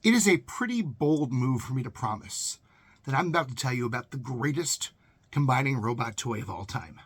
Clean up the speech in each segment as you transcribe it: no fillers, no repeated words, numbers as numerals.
It is a pretty bold move for me to promise that I'm about to tell you about the greatest combining robot toy of all time.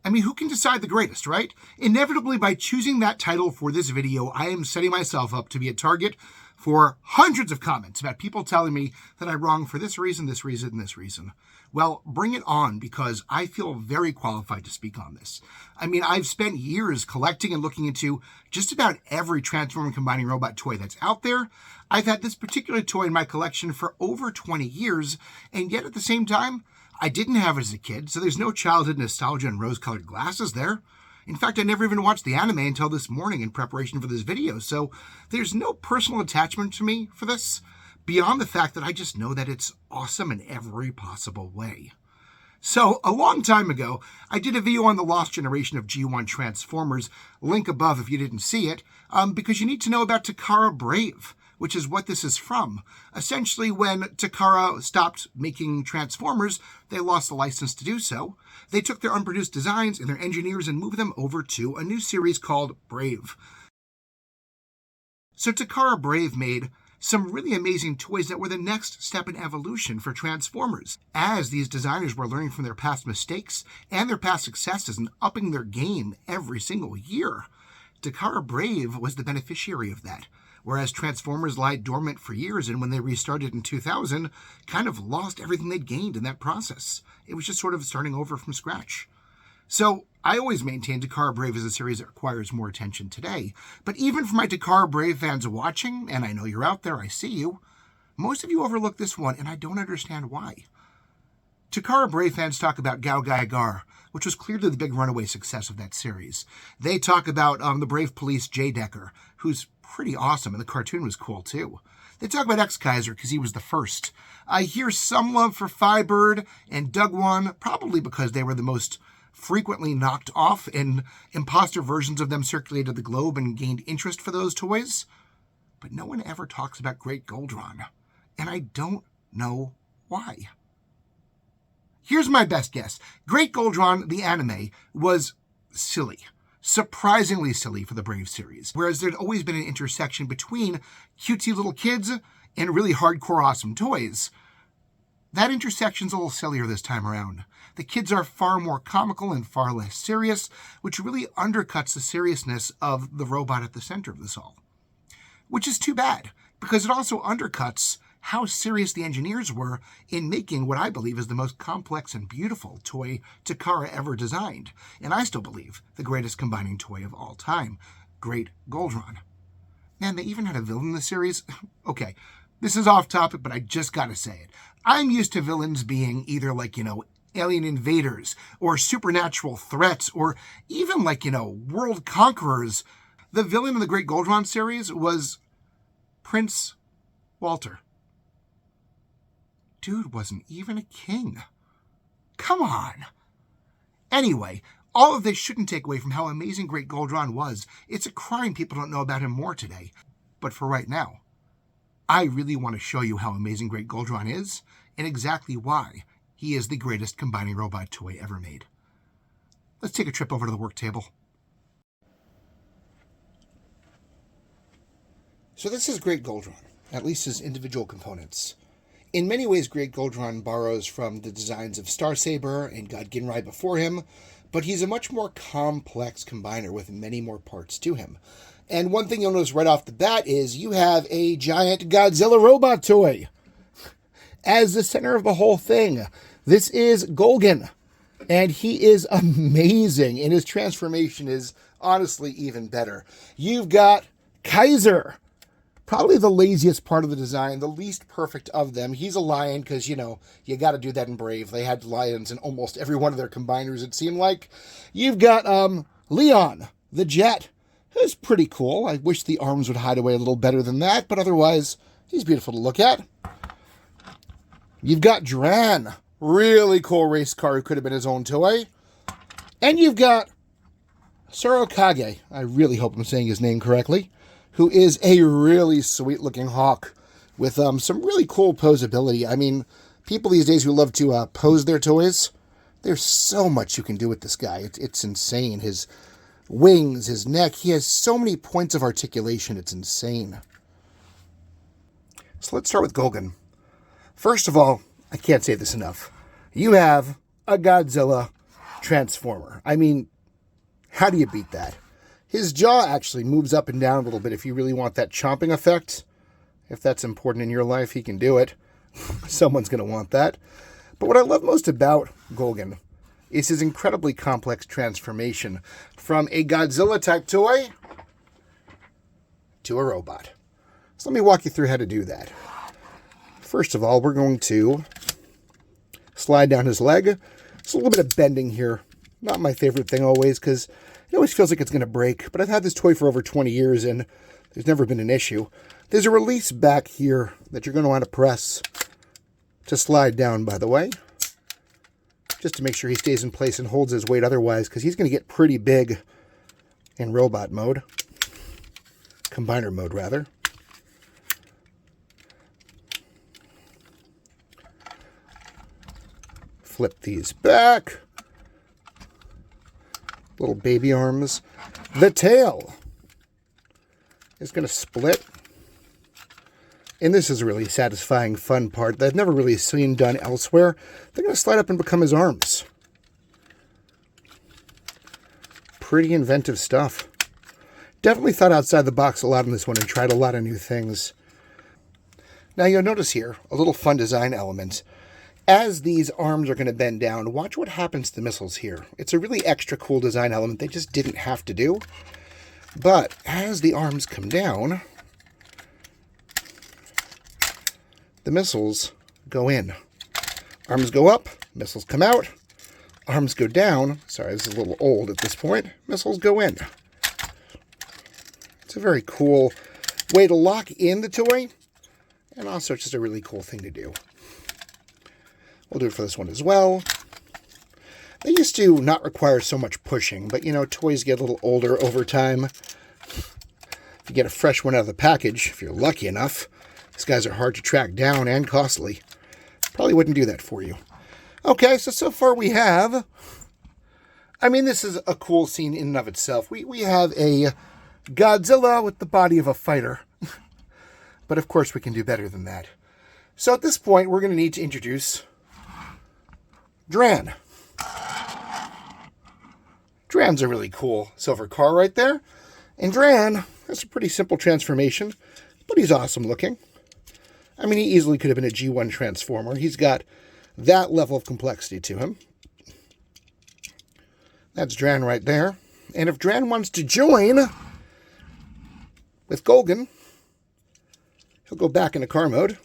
I mean, who can decide the greatest, right? Inevitably, by choosing that title for this video, I am setting myself up to be a target for hundreds of comments about people telling me that I'm wrong for this reason, this reason, and this reason. Well, bring it on, because I feel very qualified to speak on this. I mean, I've spent years collecting and looking into just about every transforming combining robot toy that's out there. I've had this particular toy in my collection for over 20 years, and yet at the same time, I didn't have it as a kid, so there's no childhood nostalgia and rose-colored glasses there. In fact, I never even watched the anime until this morning in preparation for this video, so there's no personal attachment to me for this, beyond the fact that I just know that it's awesome in every possible way. So, a long time ago, I did a video on the lost generation of G1 Transformers, link above if you didn't see it, because you need to know about Takara Brave, which is what this is from. Essentially, when Takara stopped making Transformers, they lost the license to do so. They took their unproduced designs and their engineers and moved them over to a new series called Brave. So Takara Brave made some really amazing toys that were the next step in evolution for Transformers, as these designers were learning from their past mistakes and their past successes and upping their game every single year. Takara Brave was the beneficiary of that, whereas Transformers lied dormant for years, and when they restarted in 2000, kind of lost everything they'd gained in that process. It was just sort of starting over from scratch. So, I always maintained Takara Brave is a series that requires more attention today. But even for my Takara Brave fans watching, and I know you're out there, I see you, most of you overlook this one, and I don't understand why. Takara Brave fans talk about GaoGaiGar, which was clearly the big runaway success of that series. They talk about the Brave Police J. Decker, who's pretty awesome, and the cartoon was cool too. They talk about Kaiser because he was the first. I hear some love for Firebird and Doug-One, probably because they were the most frequently knocked off, and imposter versions of them circulated the globe and gained interest for those toys. But no one ever talks about Great Goldran, and I don't know why. Here's my best guess. Great Goldran, the anime, was silly. Surprisingly silly for the Brave series, whereas there'd always been an intersection between cutesy little kids and really hardcore awesome toys. That intersection's a little sillier this time around. The kids are far more comical and far less serious, which really undercuts the seriousness of the robot at the center of this all. Which is too bad, because it also undercuts how serious the engineers were in making what I believe is the most complex and beautiful toy Takara ever designed, and I still believe the greatest combining toy of all time, Great Goldran. Man, they even had a villain in the series? Okay, this is off topic, but I just gotta say it. I'm used to villains being either alien invaders, or supernatural threats, or even world conquerors. The villain in the Great Goldran series was Prince Walter. Dude wasn't even a king. Come on. Anyway, all of this shouldn't take away from how amazing Great Goldran was. It's a crime people don't know about him more today. But for right now, I really want to show you how amazing Great Goldran is, and exactly why he is the greatest combining robot toy ever made. Let's take a trip over to the work table. So this is Great Goldran, at least his individual components. In many ways, Great Goldran borrows from the designs of Star Saber and God Ginrai before him, but he's a much more complex combiner with many more parts to him. And one thing you'll notice right off the bat is you have a giant Godzilla robot toy as the center of the whole thing. This is Golgan, and he is amazing, and his transformation is honestly even better. You've got Kaiser, probably the laziest part of the design, the least perfect of them. He's a lion because, you got to do that in Brave. They had lions in almost every one of their combiners, it seemed like. You've got Leon, the jet, who's pretty cool. I wish the arms would hide away a little better than that, but otherwise, he's beautiful to look at. You've got Dran, really cool race car who could have been his own toy. And you've got Sora-Kage, I really hope I'm saying his name correctly, who is a really sweet-looking hawk with some really cool posability. I mean, people these days who love to pose their toys, there's so much you can do with this guy. It's insane. His wings, his neck, he has so many points of articulation, it's insane. So let's start with Goldran. First of all, I can't say this enough. You have a Godzilla transformer. I mean, how do you beat that? His jaw actually moves up and down a little bit if you really want that chomping effect. If that's important in your life, he can do it. Someone's going to want that. But what I love most about Goldran is his incredibly complex transformation from a Godzilla-type toy to a robot. So let me walk you through how to do that. First of all, we're going to slide down his leg. It's a little bit of bending here. Not my favorite thing always, because it always feels like it's going to break. But I've had this toy for over 20 years, and there's never been an issue. There's a release back here that you're going to want to press to slide down, by the way, just to make sure he stays in place and holds his weight otherwise, because he's going to get pretty big in robot mode. Combiner mode, rather. Flip these back. Little baby arms. The tail is going to split. And this is a really satisfying, fun part that I've never really seen done elsewhere. They're going to slide up and become his arms. Pretty inventive stuff. Definitely thought outside the box a lot on this one and tried a lot of new things. Now you'll notice here a little fun design element. As these arms are going to bend down, watch what happens to the missiles here. It's a really extra cool design element they just didn't have to do. But as the arms come down, the missiles go in. Arms go up, missiles come out. Arms go down. Sorry, this is a little old at this point. Missiles go in. It's a very cool way to lock in the toy, and also just a really cool thing to do. We'll do it for this one as well. They used to not require so much pushing, but you know, toys get a little older over time. If you get a fresh one out of the package, if you're lucky enough, these guys are hard to track down and costly. Probably wouldn't do that for you. Okay, so far we have... I mean, this is a cool scene in and of itself. We have a Godzilla with the body of a fighter. But of course we can do better than that. So at this point, we're going to need to introduce Dran. Dran's a really cool silver car right there. And Dran has a pretty simple transformation, but he's awesome looking. I mean, he easily could have been a G1 Transformer. He's got that level of complexity to him. That's Dran right there. And if Dran wants to join with Goldran, he'll go back into car mode.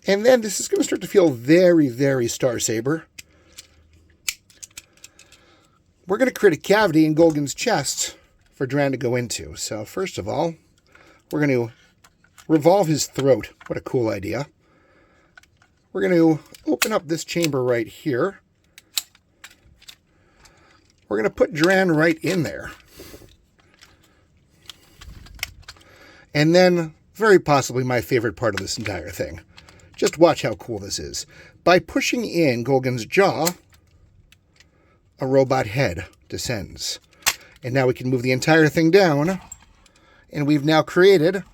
And then this is going to start to feel very, very Star Saber. We're going to create a cavity in Goldran's chest for Dran to go into. So first of all, we're going to revolve his throat. What a cool idea. We're going to open up this chamber right here. We're going to put Dran right in there. And then, very possibly my favorite part of this entire thing. Just watch how cool this is. By pushing in Goldran's jaw, a robot head descends. And now we can move the entire thing down. And we've now created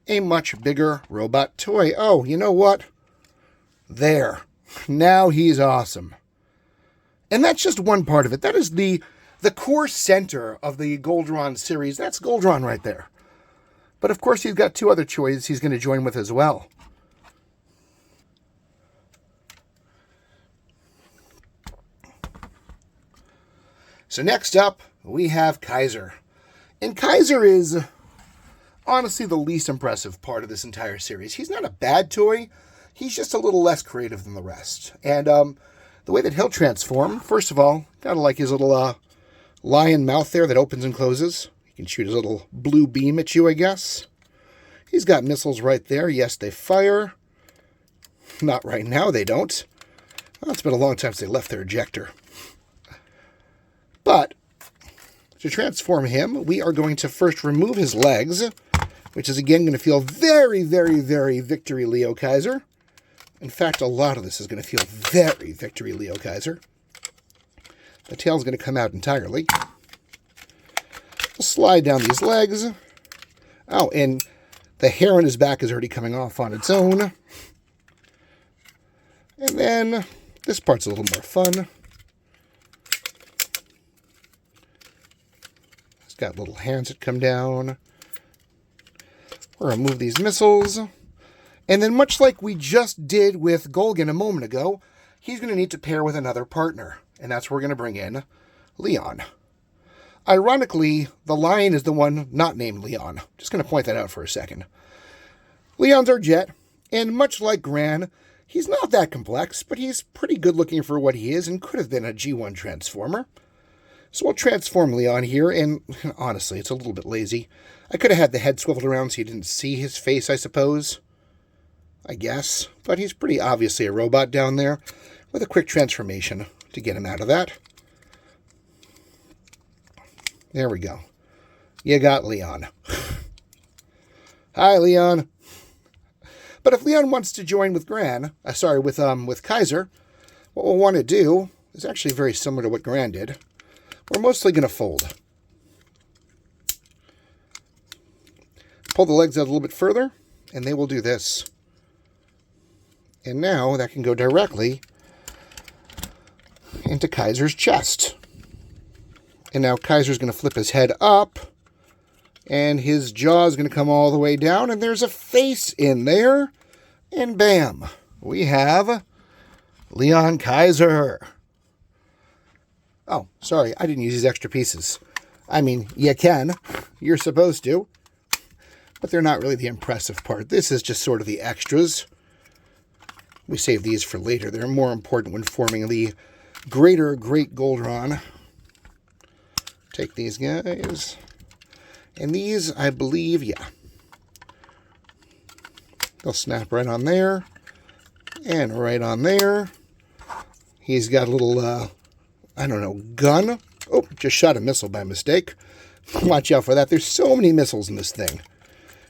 a much bigger robot toy. Oh, you know what? There. Now he's awesome. And that's just one part of it. That is the core center of the Goldran series. That's Goldran right there. But of course, he's got two other toys he's going to join with as well. So next up, we have Kaiser. And Kaiser is honestly the least impressive part of this entire series. He's not a bad toy. He's just a little less creative than the rest. And the way that he'll transform, first of all, gotta like his little lion mouth there that opens and closes. He can shoot his little blue beam at you, I guess. He's got missiles right there. Yes, they fire. Not right now, they don't. Well, it's been a long time since they left their ejector. But to transform him, we are going to first remove his legs, which is again going to feel very, very, very Victory Leo Kaiser. In fact, a lot of this is going to feel very Victory Leo Kaiser. The tail's going to come out entirely. We'll slide down these legs. Oh, and the hair on his back is already coming off on its own. And then this part's a little more fun. It's got little hands that come down. We're going to move these missiles. And then much like we just did with Golgan a moment ago, he's going to need to pair with another partner. And that's where we're going to bring in Leon. Ironically, the lion is the one not named Leon. Just going to point that out for a second. Leon's our jet, and much like Gran, he's not that complex, but he's pretty good looking for what he is and could have been a G1 transformer. So we'll transform Leon here, and honestly, it's a little bit lazy. I could have had the head swiveled around so you didn't see his face, I suppose. I guess. But he's pretty obviously a robot down there, with a quick transformation to get him out of that. There we go. You got Leon. Hi, Leon. But if Leon wants to join with with Kaiser, what we'll want to do is actually very similar to what Gran did. We're mostly going to fold. Pull the legs out a little bit further, and they will do this. And now that can go directly into Kaiser's chest. And now Kaiser's going to flip his head up, and his jaw is going to come all the way down, and there's a face in there, and bam, we have Leon Kaiser. Oh, sorry, I didn't use these extra pieces. I mean, you can. You're supposed to. But they're not really the impressive part. This is just sort of the extras. We save these for later. They're more important when forming the Great Goldran. Take these guys. And these, I believe, yeah. They'll snap right on there. And right on there. He's got a little, I don't know, gun. Oh, just shot a missile by mistake. Watch out for that. There's so many missiles in this thing.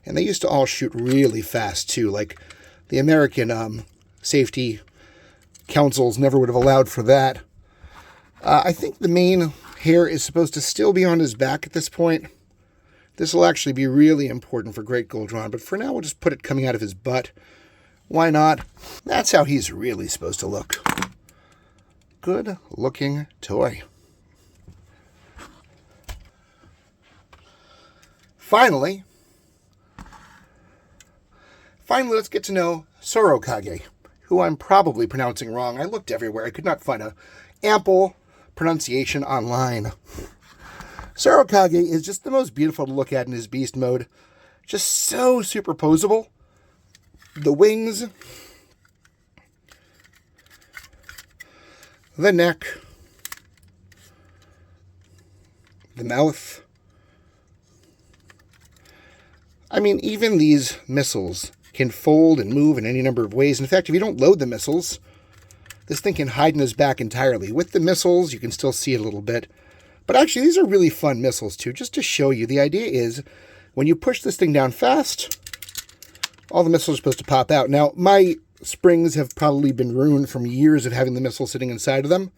And they used to all shoot really fast, too. Like, the American safety councils never would have allowed for that. I think the main hair is supposed to still be on his back at this point. This will actually be really important for Great Goldran, but for now we'll just put it coming out of his butt. Why not? That's how he's really supposed to look. Good looking toy. Finally, let's get to know Sora-Kage, who I'm probably pronouncing wrong. I looked everywhere. I could not find an ample pronunciation online. Sora-Kage is just the most beautiful to look at in his beast mode. Just so superposable. The wings, the neck, the mouth. I mean, even these missiles can fold and move in any number of ways. In fact, if you don't load the missiles, this thing can hide in his back entirely. With the missiles, you can still see it a little bit. But actually, these are really fun missiles, too. Just to show you, the idea is when you push this thing down fast, all the missiles are supposed to pop out. Now, my springs have probably been ruined from years of having the missile sitting inside of them.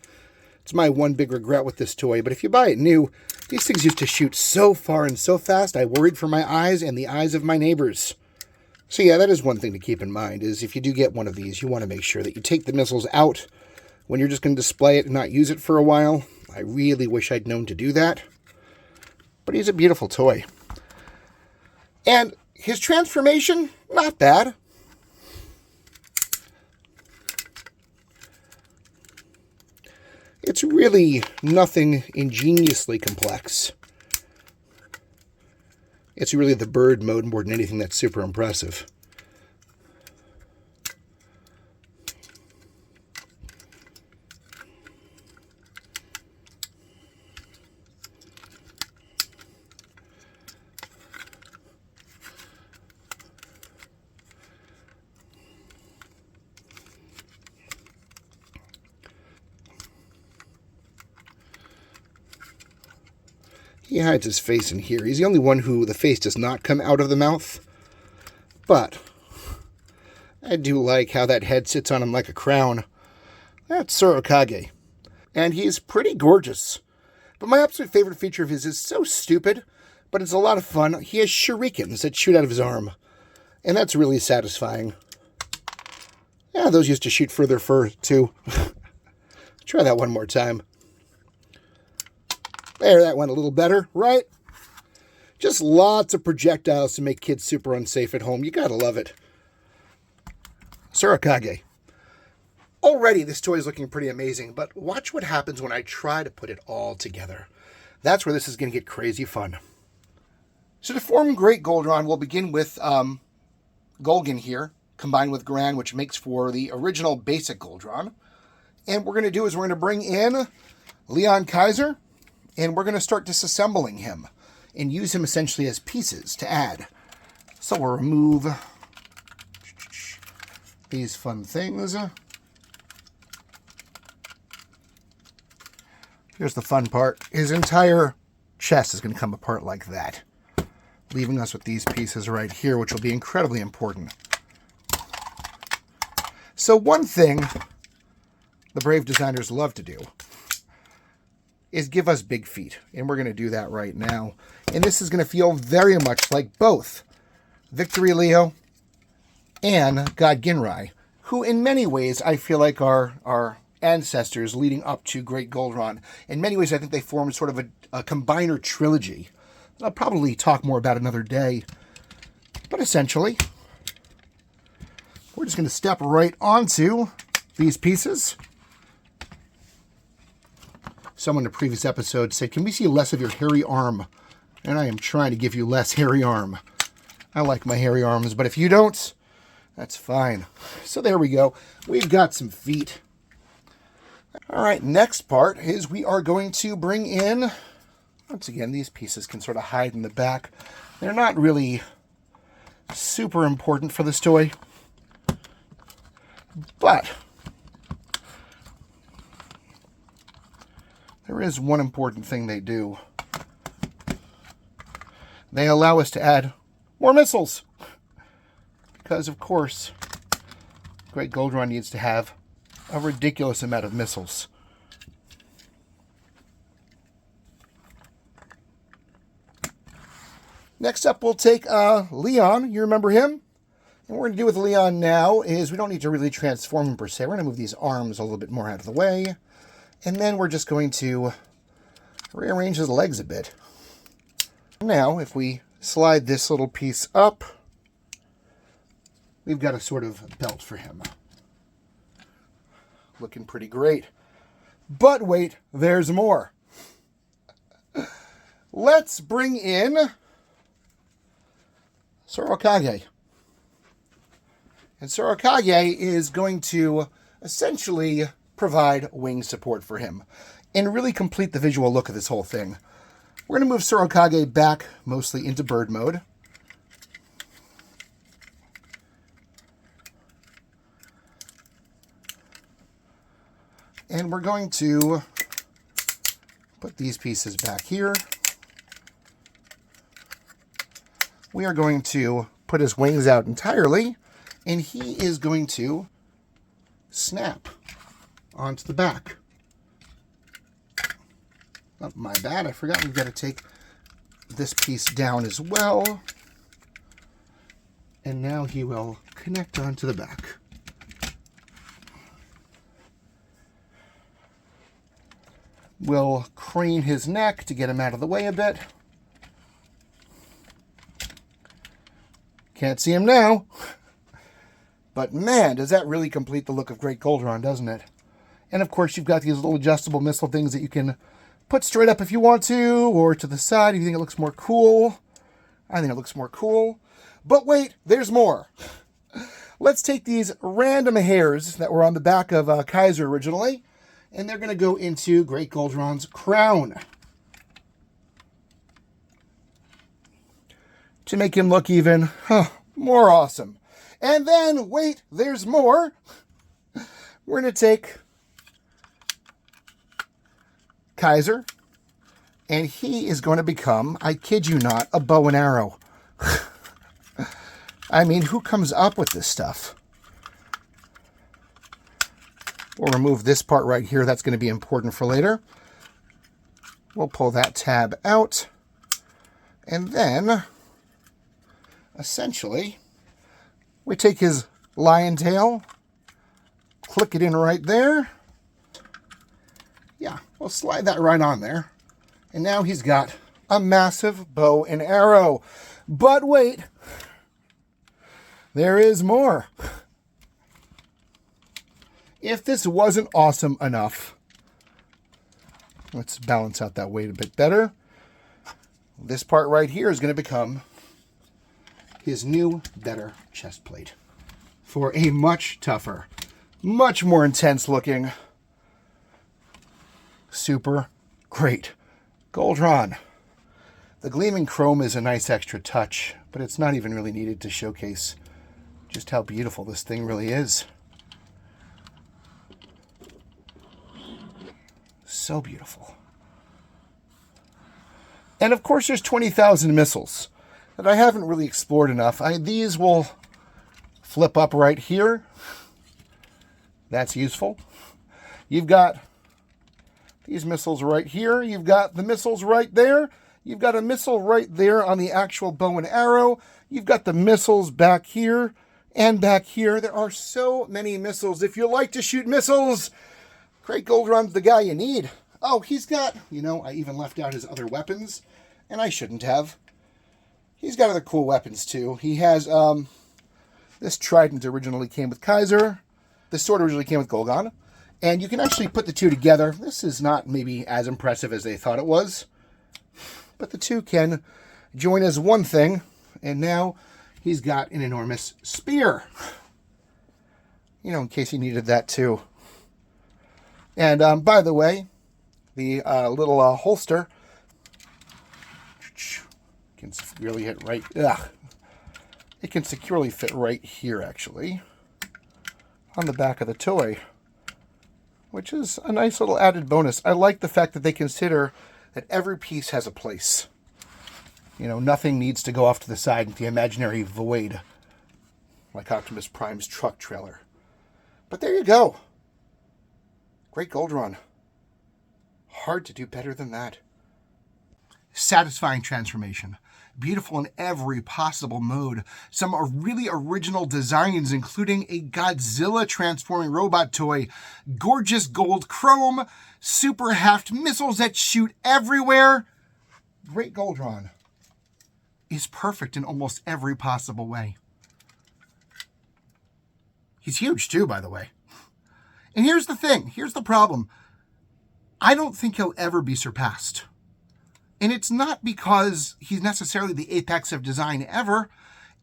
It's my one big regret with this toy. But if you buy it new, these things used to shoot so far and so fast, I worried for my eyes and the eyes of my neighbors. So yeah, that is one thing to keep in mind, is if you do get one of these, you want to make sure that you take the missiles out when you're just going to display it and not use it for a while. I really wish I'd known to do that. But he's a beautiful toy. And his transformation, not bad. It's really nothing ingeniously complex. It's really the bird mode more than anything that's super impressive. He hides his face in here. He's the only one who the face does not come out of the mouth. But I do like how that head sits on him like a crown. That's Sora-Kage. And he's pretty gorgeous. But my absolute favorite feature of his is so stupid, but it's a lot of fun. He has shurikens that shoot out of his arm, and that's really satisfying. Yeah, those used to shoot further too. Try that one more time. There, that went a little better, right? Just lots of projectiles to make kids super unsafe at home. You gotta love it. Sora-Kage. Already, this toy is looking pretty amazing, but watch what happens when I try to put it all together. That's where this is going to get crazy fun. So to form Great Goldran, we'll begin with Golgan here, combined with Gran, which makes for the original basic Goldran. And what we're going to do is we're going to bring in Leon Kaiser, and we're going to start disassembling him and use him essentially as pieces to add. So we'll remove these fun things. Here's the fun part. His entire chest is going to come apart like that, leaving us with these pieces right here, which will be incredibly important. So one thing the brave designers love to do is give us big feet, and we're going to do that right now. And this is going to feel very much like both Victory Leo and God Ginrai, who in many ways I feel like are ancestors leading up to Great Goldran. In many ways, I think they form sort of a combiner trilogy. I'll probably talk more about another day. But essentially, we're just going to step right onto these pieces. Someone in a previous episode said, "Can we see less of your hairy arm?" And I am trying to give you less hairy arm. I like my hairy arms, but if you don't, that's fine. So there we go. We've got some feet. All right, next part is we are going to bring in, once again, these pieces can sort of hide in the back. They're not really super important for this toy, but there is one important thing they do. They allow us to add more missiles, because of course, Great Goldran needs to have a ridiculous amount of missiles. Next up, we'll take Leon. You remember him? And what we're going to do with Leon now is we don't need to really transform him per se. We're going to move these arms a little bit more out of the way. And then we're just going to rearrange his legs a bit. Now, if we slide this little piece up, we've got a sort of belt for him. Looking pretty great. But wait, there's more. Let's bring in Sora-Kage. And Sora-Kage is going to essentially provide wing support for him and really complete the visual look of this whole thing. We're going to move Sora-Kage back mostly into bird mode. And we're going to put these pieces back here. We are going to put his wings out entirely, and he is going to snap onto the back. Oh, my bad, I forgot we've got to take this piece down as well. And now he will connect onto the back. We'll crane his neck to get him out of the way a bit. Can't see him now. But man, does that really complete the look of Great Goldran, doesn't it? And of course, you've got these little adjustable missile things that you can put straight up if you want to, or to the side if you think it looks more cool. I think it looks more cool. But wait, there's more. Let's take these random hairs that were on the back of Kaiser originally, and they're going to go into Great Goldran's crown to make him look even more awesome. And then, wait, there's more. We're going to take Kaiser, and he is going to become, I kid you not, a bow and arrow. I mean, who comes up with this stuff? We'll remove this part right here. That's going to be important for later. We'll pull that tab out. And then, essentially, we take his lion tail, click it in right there. Yeah, we'll slide that right on there. And now he's got a massive bow and arrow. But wait, there is more. If this wasn't awesome enough, let's balance out that weight a bit better. This part right here is going to become his new, better chest plate for a much tougher, much more intense looking, super great Goldran. The gleaming chrome is a nice extra touch, but it's not even really needed to showcase just how beautiful this thing really is. So beautiful. And of course there's 20,000 missiles that I haven't really explored enough. These will flip up right here. That's useful. You've got these missiles right here. You've got the missiles right there. You've got a missile right there on the actual bow and arrow. You've got the missiles back here and back here. There are so many missiles. If you like to shoot missiles, Great Goldran's the guy you need. Oh, he's got, I even left out his other weapons, and I shouldn't have. He's got other cool weapons, too. He has, this trident originally came with Kaiser. This sword originally came with Goldran. And you can actually put the two together. This is not maybe as impressive as they thought it was. But the two can join as one thing. And now he's got an enormous spear. In case he needed that, too. And, by the way, the little holster can securely hit right... It can securely fit right here, actually, on the back of the toy, which is a nice little added bonus. I like the fact that they consider that every piece has a place. Nothing needs to go off to the side into the imaginary void, like Optimus Prime's truck trailer. But there you go. Great Goldran. Hard to do better than that. Satisfying transformation. Beautiful in every possible mode. Some are really original designs, including a Godzilla transforming robot toy, gorgeous gold chrome, super heft missiles that shoot everywhere. Great Goldran is perfect in almost every possible way. He's huge too, by the way. And here's the thing. Here's the problem. I don't think he'll ever be surpassed. And it's not because he's necessarily the apex of design ever.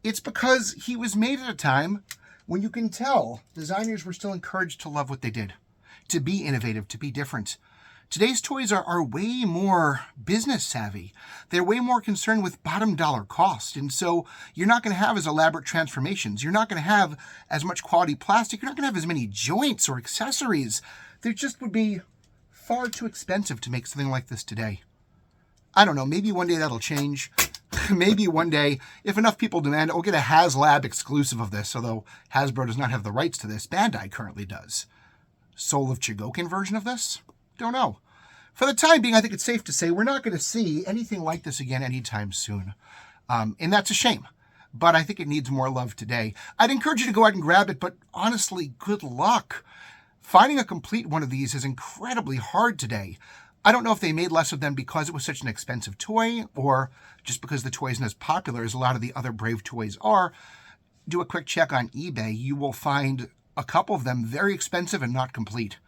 It's because he was made at a time when you can tell designers were still encouraged to love what they did, to be innovative, to be different. Today's toys are way more business savvy. They're way more concerned with bottom dollar cost. And so you're not going to have as elaborate transformations. You're not going to have as much quality plastic. You're not going to have as many joints or accessories. There just would be far too expensive to make something like this today. I don't know, maybe one day that'll change. Maybe one day, if enough people demand it, we'll get a HasLab exclusive of this, although Hasbro does not have the rights to this. Bandai currently does. Soul of Chogokin version of this? Don't know. For the time being, I think it's safe to say we're not going to see anything like this again anytime soon. And that's a shame. But I think it needs more love today. I'd encourage you to go out and grab it, but honestly, good luck. Finding a complete one of these is incredibly hard today. I don't know if they made less of them because it was such an expensive toy or just because the toy isn't as popular as a lot of the other Brave toys are. Do a quick check on eBay. You will find a couple of them very expensive and not complete.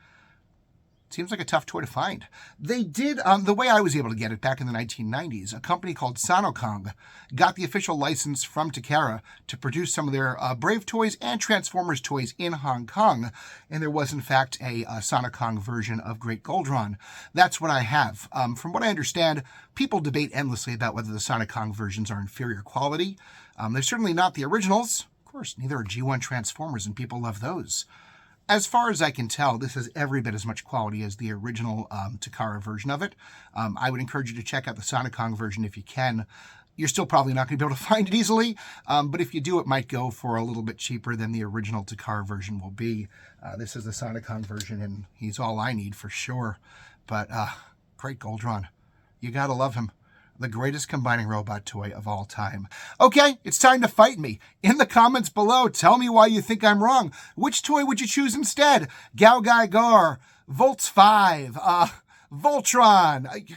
Seems like a tough toy to find. They did, the way I was able to get it back in the 1990s, a company called Sora-Kage got the official license from Takara to produce some of their Brave toys and Transformers toys in Hong Kong. And there was, in fact, a Sora-Kage version of Great Goldran. That's what I have. From what I understand, people debate endlessly about whether the Sora-Kage versions are inferior quality. They're certainly not the originals. Of course, neither are G1 Transformers, and people love those. As far as I can tell, this has every bit as much quality as the original Takara version of it. I would encourage you to check out the Sora-Kage version if you can. You're still probably not going to be able to find it easily, but if you do, it might go for a little bit cheaper than the original Takara version will be. This is the Sora-Kage version, and he's all I need for sure. But Great Goldran, you gotta love him. the greatest combining robot toy of all time. Okay, it's time to fight me. In the comments below, tell me why you think I'm wrong. Which toy would you choose instead? GaoGaiGar, Volts 5, Voltron,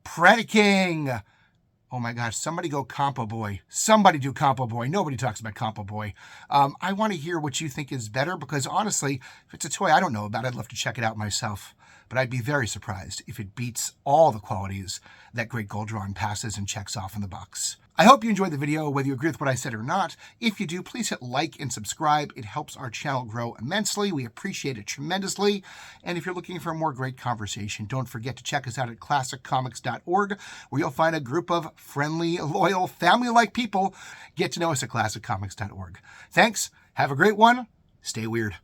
Predaking. Oh my gosh, somebody go Compo Boy. Somebody do Compo Boy. Nobody talks about Compo Boy. I want to hear what you think is better because honestly, if it's a toy I don't know about, I'd love to check it out myself. But I'd be very surprised if it beats all the qualities that Great Goldran passes and checks off in the box. I hope you enjoyed the video, whether you agree with what I said or not. If you do, please hit like and subscribe. It helps our channel grow immensely. We appreciate it tremendously. And if you're looking for more great conversation, don't forget to check us out at classiccomics.org, where you'll find a group of friendly, loyal, family-like people. Get to know us at classiccomics.org. Thanks. Have a great one. Stay weird.